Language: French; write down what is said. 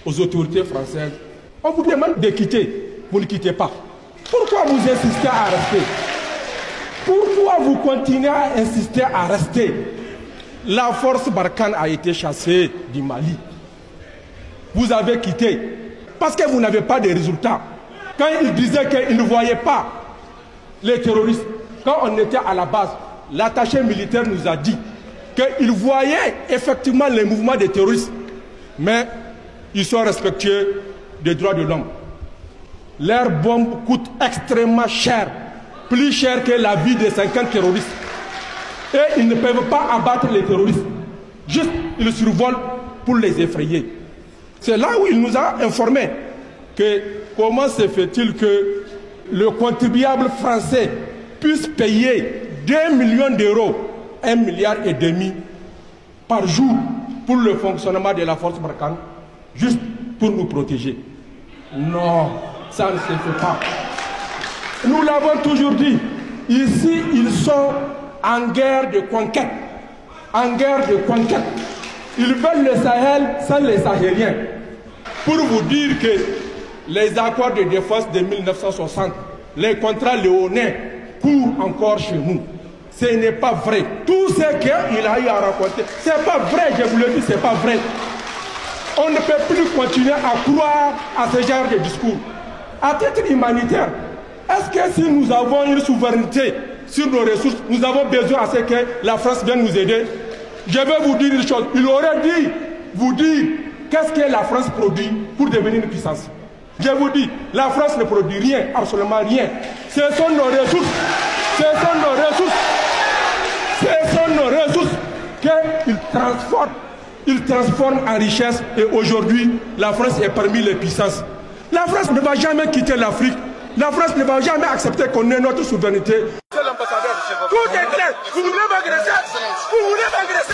aux autorités françaises. On vous demande de quitter, vous ne quittez pas. Pourquoi vous insistez à rester? Pourquoi vous continuez à insister à rester? La force Barkhane a été chassée du Mali. Vous avez quitté parce que vous n'avez pas de résultats. Quand ils disaient qu'ils ne voyaient pas les terroristes, quand on était à la base, l'attaché militaire nous a dit qu'ils voyaient effectivement les mouvements des terroristes, mais ils sont respectueux des droits de l'homme. Leurs bombes coûtent extrêmement cher, plus cher que la vie de 50 terroristes. Et ils ne peuvent pas abattre les terroristes. Juste, ils survolent pour les effrayer. C'est là où il nous a informé que comment se fait-il que le contribuable français puisse payer 2 millions d'euros, 1,5 milliard par jour pour le fonctionnement de la force Barkhane, juste pour nous protéger. Non, ça ne se fait pas. Nous l'avons toujours dit, ici ils sont en guerre de conquête. En guerre de conquête. Ils veulent le Sahel sans les Sahéliens. Pour vous dire que les accords de défense de 1960, les contrats léonins courent encore chez nous. Ce n'est pas vrai. Tout ce qu'il a eu à raconter, ce n'est pas vrai, je vous le dis, ce n'est pas vrai. On ne peut plus continuer à croire à ce genre de discours. À titre humanitaire, est-ce que si nous avons une souveraineté sur nos ressources, nous avons besoin à ce que la France vienne nous aider? Je vais vous dire une chose. Il aurait dit, vous dire, qu'est-ce que la France produit pour devenir une puissance? Je vous dis, la France ne produit rien, absolument rien. Ce sont nos ressources. Ce sont nos ressources. Ce sont nos ressources qu'ils transforment. Ils transforment en richesse et aujourd'hui, la France est parmi les puissances. La France ne va jamais quitter l'Afrique. La France ne va jamais accepter qu'on ait notre souveraineté. C'est l'ambassadeur. Tout est clair. Vous voulez m'agresser? Vous voulez m'agresser?